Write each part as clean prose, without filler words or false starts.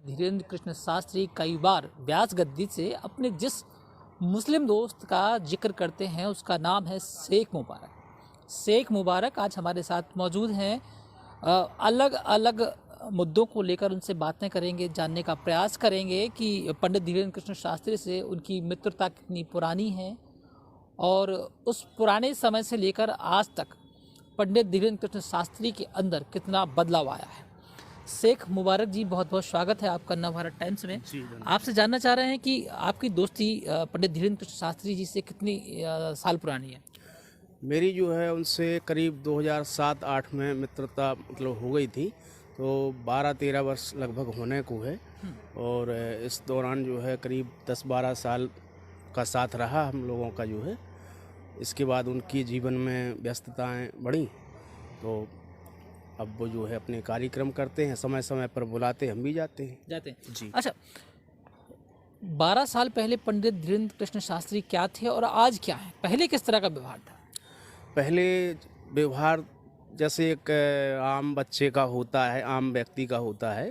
धीरेन्द्र कृष्ण शास्त्री कई बार व्यास गद्दी से अपने जिस मुस्लिम दोस्त का जिक्र करते हैं उसका नाम है शेख मुबारक। शेख मुबारक आज हमारे साथ मौजूद हैं। अलग अलग मुद्दों को लेकर उनसे बातें करेंगे, जानने का प्रयास करेंगे कि पंडित धीरेन्द्र कृष्ण शास्त्री से उनकी मित्रता कितनी पुरानी है और उस पुराने समय से लेकर आज तक पंडित धीरेन्द्र कृष्ण शास्त्री के अंदर कितना बदलाव आया है। शेख मुबारक जी, बहुत बहुत स्वागत है आपका नवभारत टाइम्स में। आपसे जानना चाह रहे हैं कि आपकी दोस्ती पंडित धीरेन्द्र कृष्ण शास्त्री जी से कितनी साल पुरानी है? मेरी जो है उनसे करीब 2007-8 में मित्रता मतलब हो गई थी, तो 12-13 वर्ष लगभग होने को है। और इस दौरान जो है करीब 10-12 साल का साथ रहा हम लोगों का जो है। इसके बाद उनकी जीवन में व्यस्तताएं बढ़ी, तो अब वो जो है अपने कार्यक्रम करते हैं, समय समय पर बुलाते, हम भी जाते हैं जी। अच्छा, 12 साल पहले पंडित धीरेन्द्र कृष्ण शास्त्री क्या थे और आज क्या है? पहले किस तरह का व्यवहार था? पहले व्यवहार जैसे एक आम बच्चे का होता है, आम व्यक्ति का होता है,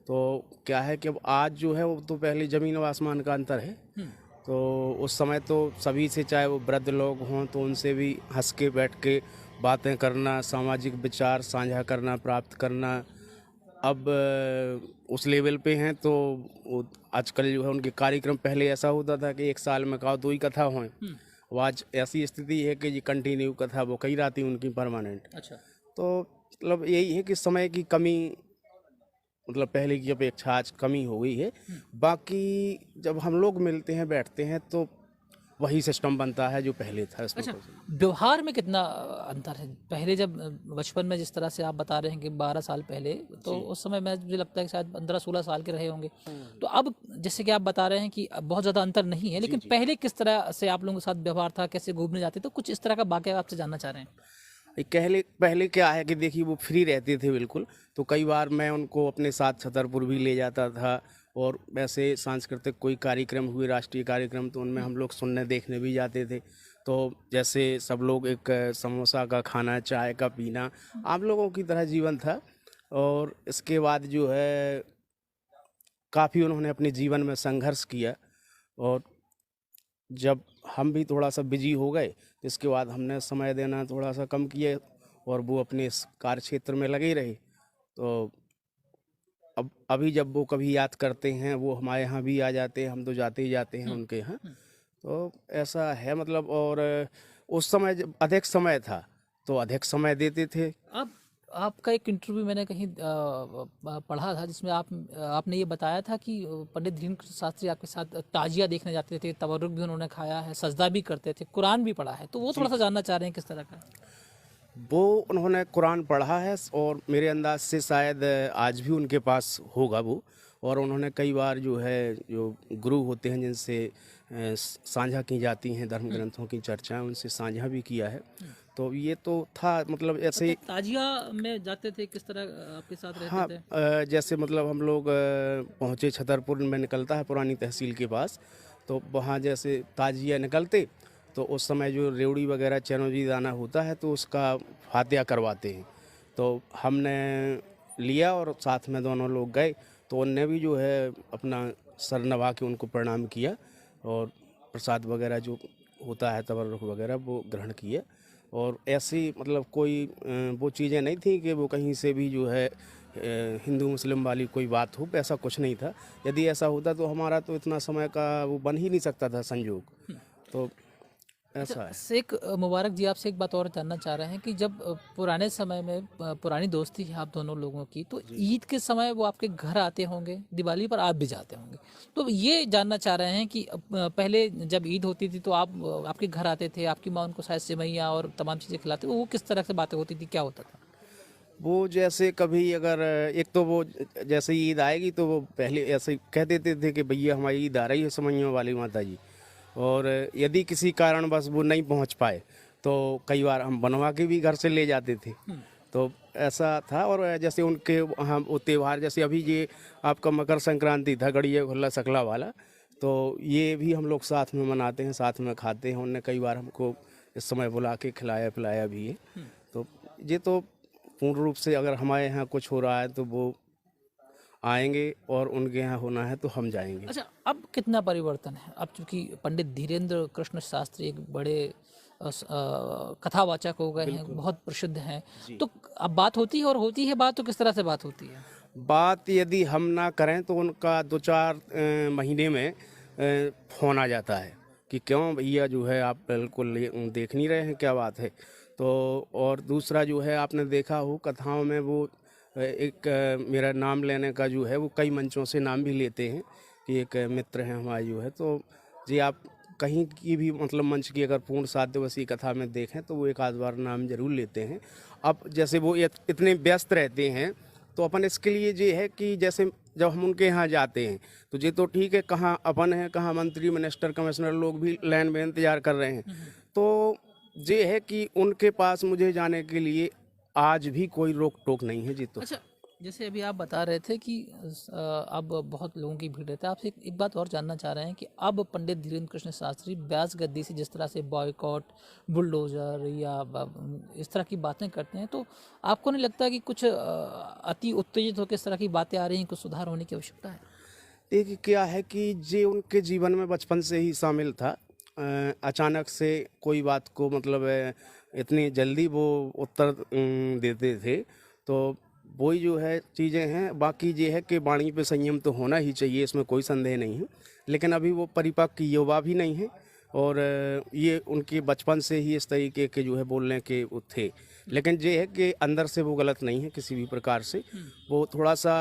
तो क्या है कि अब आज जो है वो तो पहले ज़मीन और आसमान का अंतर है। तो उस समय तो सभी से, चाहे वो वृद्ध लोग हों, तो उनसे भी हंस के बैठ के बातें करना, सामाजिक विचार साझा करना, प्राप्त करना। अब उस लेवल पे हैं तो आजकल जो है उनके कार्यक्रम, पहले ऐसा होता था कि एक साल में 2 ही कथा हों। अब आज ऐसी स्थिति है कि जी कंटिन्यू कथा वो कई राती उनकी परमानेंट। अच्छा, तो मतलब यही है कि समय की कमी, मतलब पहले की अपेक्षा आज कमी हो गई है। बाकी जब हम लोग मिलते हैं, बैठते हैं, तो वही सिस्टम बनता है जो पहले था इसमें। अच्छा, व्यवहार में कितना अंतर है? पहले जब बचपन में जिस तरह से आप बता रहे हैं कि 12 साल पहले, तो उस समय मैं मुझे लगता है कि शायद 15-16 साल के रहे होंगे। तो अब जैसे कि आप बता रहे हैं कि अब बहुत ज़्यादा अंतर नहीं है, लेकिन पहले किस तरह से आप लोगों के साथ व्यवहार था, कैसे घूमने जाते? तो कुछ इस तरह का वाकया आपसे जानना चाह रहे हैं। पहले क्या है कि देखिए वो फ्री रहते थे बिल्कुल, तो कई बार मैं उनको अपने साथ छतरपुर भी ले जाता था। और वैसे सांस्कृतिक कोई कार्यक्रम हुए, राष्ट्रीय कार्यक्रम, तो उनमें हम लोग सुनने देखने भी जाते थे। तो जैसे सब लोग एक समोसा का खाना, चाय का पीना, आप लोगों की तरह जीवन था। और इसके बाद जो है काफ़ी उन्होंने अपने जीवन में संघर्ष किया। और जब हम भी थोड़ा सा बिजी हो गए, तो इसके बाद हमने समय देना थोड़ा सा कम किया और वो अपने इस कार्य क्षेत्र में लगे रहे। तो अब अभी जब वो कभी याद करते हैं, वो हमारे यहाँ भी आ जाते हैं, हम तो जाते ही जाते हैं उनके यहाँ। तो ऐसा है मतलब। और उस समय जब अधिक समय था तो अधिक समय देते थे। अब आपका एक इंटरव्यू मैंने कहीं पढ़ा था जिसमें आपने ये बताया था कि पंडित धीरेन्द्र कृष्ण शास्त्री आपके साथ ताजिया देखने जाते थे, तबरुक भी उन्होंने खाया है, सजदा भी करते थे, कुरान भी पढ़ा है। तो वो थोड़ा सा जानना चाह रहे हैं किस तरह का? वो उन्होंने कुरान पढ़ा है और मेरे अंदाज से शायद आज भी उनके पास होगा वो। और उन्होंने कई बार जो है, जो गुरु होते हैं जिनसे साझा की जाती हैं धर्म ग्रंथों की चर्चाएं, उनसे साझा भी किया है। तो ये तो था मतलब ऐसे। तो ताजिया में जाते थे, किस तरह आपके साथ रहते हाँ, थे? जैसे मतलब हम लोग पहुँचे, छतरपुर में निकलता है पुरानी तहसील के पास, तो वहाँ जैसे ताजिया निकलते, तो उस समय जो रेवड़ी वगैरह चरौंजी दाना होता है तो उसका फातिया करवाते हैं। तो हमने लिया और साथ में दोनों लोग गए, तो उनने भी जो है अपना सर नवा के उनको प्रणाम किया और प्रसाद वगैरह जो होता है, तबरुक वगैरह, वो ग्रहण किया। और ऐसी मतलब कोई वो चीज़ें नहीं थी कि वो कहीं से भी जो है हिंदू मुस्लिम वाली कोई बात हो, ऐसा कुछ नहीं था। यदि ऐसा होता तो हमारा तो इतना समय का वो बन ही नहीं सकता था संयोग। तो ऐसा है। शेख मुबारक जी, आपसे एक बात और जानना चाह रहे हैं कि जब पुराने समय में पुरानी दोस्ती है आप दोनों लोगों की, तो ईद के समय वो आपके घर आते होंगे, दिवाली पर आप भी जाते होंगे। तो ये जानना चाह रहे हैं कि पहले जब ईद होती थी तो आप आपके घर आते थे, आपकी माँ उनको शायद सेवैयाँ और तमाम चीज़ें खिलाते, वो किस तरह से बातें होती थी, क्या होता था? वो जैसे कभी अगर एक तो वो जैसे ही ईद आएगी तो वो पहले ऐसे ही कह देते थे कि भैया हमारी ईद आ रही है, समैयों वाली माता जी। और यदि किसी कारण बस वो नहीं पहुंच पाए तो कई बार हम बनवा के भी घर से ले जाते थे। तो ऐसा था। और जैसे उनके वहाँ वो त्यौहार, जैसे अभी ये आपका मकर संक्रांति था, गड़िया खुल्ला सकला वाला, तो ये भी हम लोग साथ में मनाते हैं, साथ में खाते हैं। उनने कई बार हमको इस समय बुला के खिलाया पिलाया भी है। तो ये तो पूर्ण रूप से अगर हमारे यहाँ कुछ हो रहा है तो वो आएंगे और उनके यहाँ होना है तो हम जाएंगे। अच्छा, अब कितना परिवर्तन है? अब चूंकि पंडित धीरेन्द्र कृष्ण शास्त्री एक बड़े कथावाचक हो गए हैं, बहुत प्रसिद्ध हैं, तो अब बात होती है, और होती है बात तो किस तरह से बात होती है? बात यदि हम ना करें तो उनका 2-4 महीने में फोन आ जाता है कि क्यों भैया जो है आप बिल्कुल देख नहीं रहे हैं, क्या बात है। तो और दूसरा जो है, आपने देखा हो कथाओं में वो एक मेरा नाम लेने का जो है वो कई मंचों से नाम भी लेते हैं कि एक मित्र हैं हमारे जो है। तो जी आप कहीं की भी मतलब मंच की अगर पूर्ण 7 दिवसीय कथा में देखें तो वो एक आध बार नाम जरूर लेते हैं। अब जैसे वो इतने व्यस्त रहते हैं तो अपन इसके लिए ये है कि जैसे जब हम उनके यहाँ जाते हैं तो ये तो ठीक है, कहाँ अपन है, कहाँ मंत्री मिनिस्टर कमिश्नर लोग भी लाइन में इंतजार कर रहे हैं। तो ये है कि उनके पास मुझे जाने के लिए आज भी कोई रोक टोक नहीं है जी। तो अच्छा, जैसे अभी आप बता रहे थे कि अब बहुत लोगों की भीड़ रहती है, आपसे एक बात और जानना चाह रहे हैं कि अब पंडित धीरेन्द्र कृष्ण शास्त्री व्यास गद्दी से जिस तरह से बॉयकॉट, बुलडोजर या इस तरह की बातें करते हैं, तो आपको नहीं लगता कि कुछ अति उत्तेजित होकर इस तरह की बातें आ रही हैं, कुछ सुधार होने की आवश्यकता है? देखिए क्या है कि ये उनके जीवन में बचपन से ही शामिल था। अचानक से कोई बात को मतलब इतनी जल्दी वो उत्तर देते थे, तो वही जो है चीज़ें हैं। बाकी ये है कि वाणी पे संयम तो होना ही चाहिए, इसमें कोई संदेह नहीं है, लेकिन अभी वो परिपक्व युवा भी नहीं है और ये उनके बचपन से ही इस तरीके के जो है बोलने के वो थे। लेकिन ये है कि अंदर से वो गलत नहीं है किसी भी प्रकार से। वो थोड़ा सा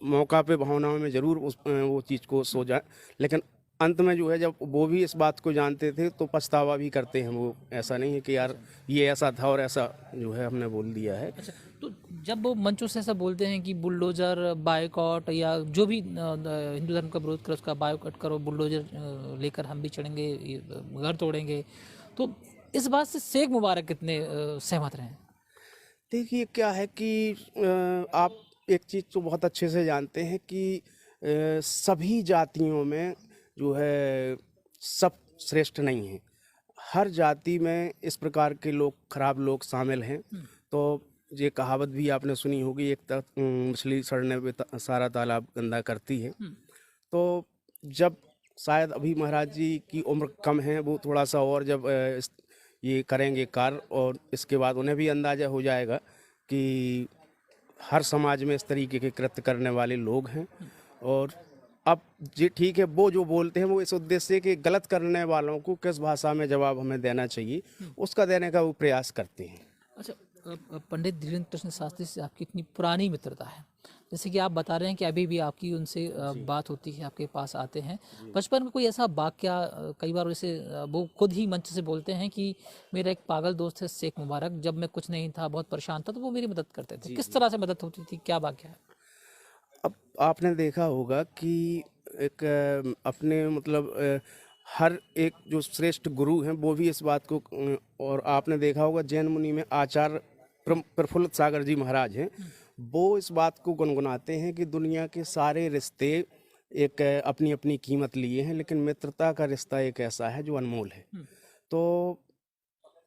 मौका पे भावनाओं में ज़रूर वो चीज़ को सो जाए, लेकिन अंत में जो है जब वो भी इस बात को जानते थे तो पछतावा भी करते हैं वो। ऐसा नहीं है कि यार ये ऐसा था और ऐसा जो है हमने बोल दिया है। अच्छा, तो जब वो मंचों से ऐसा बोलते हैं कि बुलडोजर, बायकॉट या जो भी हिंदू धर्म का विरोध करो उसका बायकॉट करो, बुलडोजर लेकर हम भी चढ़ेंगे, घर तोड़ेंगे, तो इस बात से शेख मुबारक कितने सहमत रहे? देखिए क्या है कि आप एक चीज़ तो बहुत अच्छे से जानते हैं कि सभी जातियों में जो है सब श्रेष्ठ नहीं है। हर जाति में इस प्रकार के लोग, खराब लोग शामिल हैं। तो ये कहावत भी आपने सुनी होगी, एक मछली सड़ने पे सारा तालाब गंदा करती है। तो जब शायद अभी महाराज जी की उम्र कम है, वो थोड़ा सा और जब ये करेंगे कार्य और इसके बाद उन्हें भी अंदाज़ा हो जाएगा कि हर समाज में इस तरीके के कृत्य करने वाले लोग हैं। और अब जी ठीक है, वो जो बोलते हैं वो इस उद्देश्य के गलत करने वालों को किस भाषा में जवाब हमें देना चाहिए उसका देने का वो प्रयास करते हैं। अच्छा, पंडित धीरेन्द्र कृष्ण शास्त्री से आपकी इतनी पुरानी मित्रता है, जैसे कि आप बता रहे हैं कि अभी भी आपकी उनसे बात होती है, आपके पास आते हैं। बचपन में कोई ऐसा वाक्या, कई बार वैसे वो खुद ही मंच से बोलते हैं कि मेरा एक पागल दोस्त है शेख मुबारक, जब मैं कुछ नहीं था, बहुत परेशान था, तो वो मेरी मदद करते थे। किस तरह से मदद होती थी, क्या वाक्या है? अब आपने देखा होगा कि एक अपने मतलब हर एक जो श्रेष्ठ गुरु हैं वो भी इस बात को और आपने देखा होगा जैन मुनि में आचार्य प्रफुल्ल सागर जी महाराज हैं, वो इस बात को गुनगुनाते हैं कि दुनिया के सारे रिश्ते एक अपनी अपनी कीमत लिए हैं, लेकिन मित्रता का रिश्ता एक ऐसा है जो अनमोल है। तो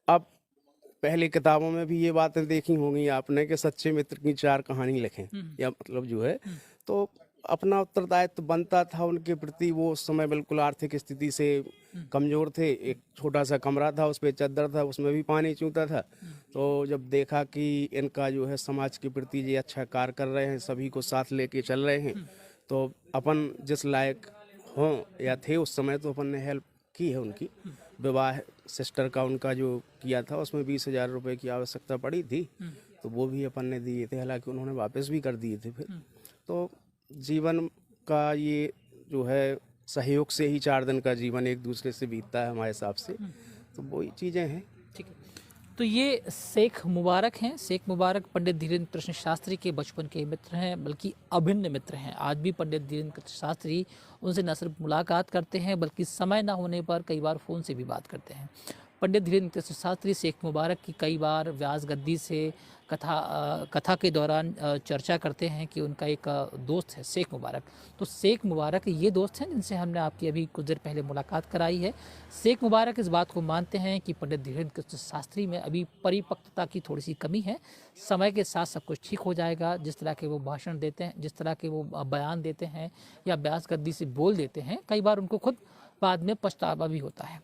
अब पहले किताबों में भी ये बातें देखी होंगी आपने कि सच्चे मित्र की 4 कहानी लिखें, या मतलब जो है तो अपना उत्तरदायित्व बनता था उनके प्रति। वो उस समय बिल्कुल आर्थिक स्थिति से कमज़ोर थे, एक छोटा सा कमरा था, उस पर चादर था, उसमें भी पानी चूता था। तो जब देखा कि इनका जो है समाज के प्रति ये अच्छा कार्य कर रहे हैं, सभी को साथ लेके चल रहे हैं, तो अपन जिस लायक हों या थे उस समय तो अपन ने हेल्प की है उनकी। विवाह सिस्टर का उनका जो किया था उसमें 20,000 रुपये की आवश्यकता पड़ी थी, तो वो भी अपन ने दिए थे, हालांकि उन्होंने वापस भी कर दिए थे फिर। तो जीवन का ये जो है सहयोग से ही 4 दिन का जीवन एक दूसरे से बीतता है हमारे हिसाब से। तो वही चीज़ें हैं। ठीक है, तो ये शेख मुबारक हैं। शेख मुबारक पंडित धीरेन्द्र कृष्ण शास्त्री के बचपन के मित्र हैं, बल्कि अभिन्न मित्र हैं। आज भी पंडित धीरेन्द्र कृष्ण शास्त्री उनसे न सिर्फ मुलाकात करते हैं, बल्कि समय ना होने पर कई बार फ़ोन से भी बात करते हैं। पंडित धीरेन्द्र शास्त्री शेख मुबारक की कई बार व्यास गद्दी से कथा के दौरान चर्चा करते हैं कि उनका एक दोस्त है शेख मुबारक। तो शेख मुबारक ये दोस्त हैं जिनसे हमने आपकी अभी कुछ देर पहले मुलाकात कराई है। शेख मुबारक इस बात को मानते हैं कि पंडित धीरेन्द्र शास्त्री में अभी परिपक्वता की थोड़ी सी कमी है, समय के साथ सब कुछ ठीक हो जाएगा। जिस तरह के वो भाषण देते हैं, जिस तरह के वो बयान देते हैं या व्यास गद्दी से बोल देते हैं, कई बार उनको खुद बाद में पछतावा भी होता है।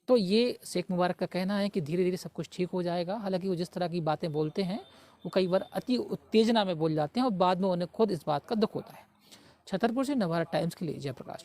तो ये शेख मुबारक का कहना है कि धीरे धीरे सब कुछ ठीक हो जाएगा। हालांकि वो जिस तरह की बातें बोलते हैं वो कई बार अति उत्तेजना में बोल जाते हैं और बाद में उन्हें खुद इस बात का दुख होता है। छतरपुर से नवभारत टाइम्स के लिए जयप्रकाश।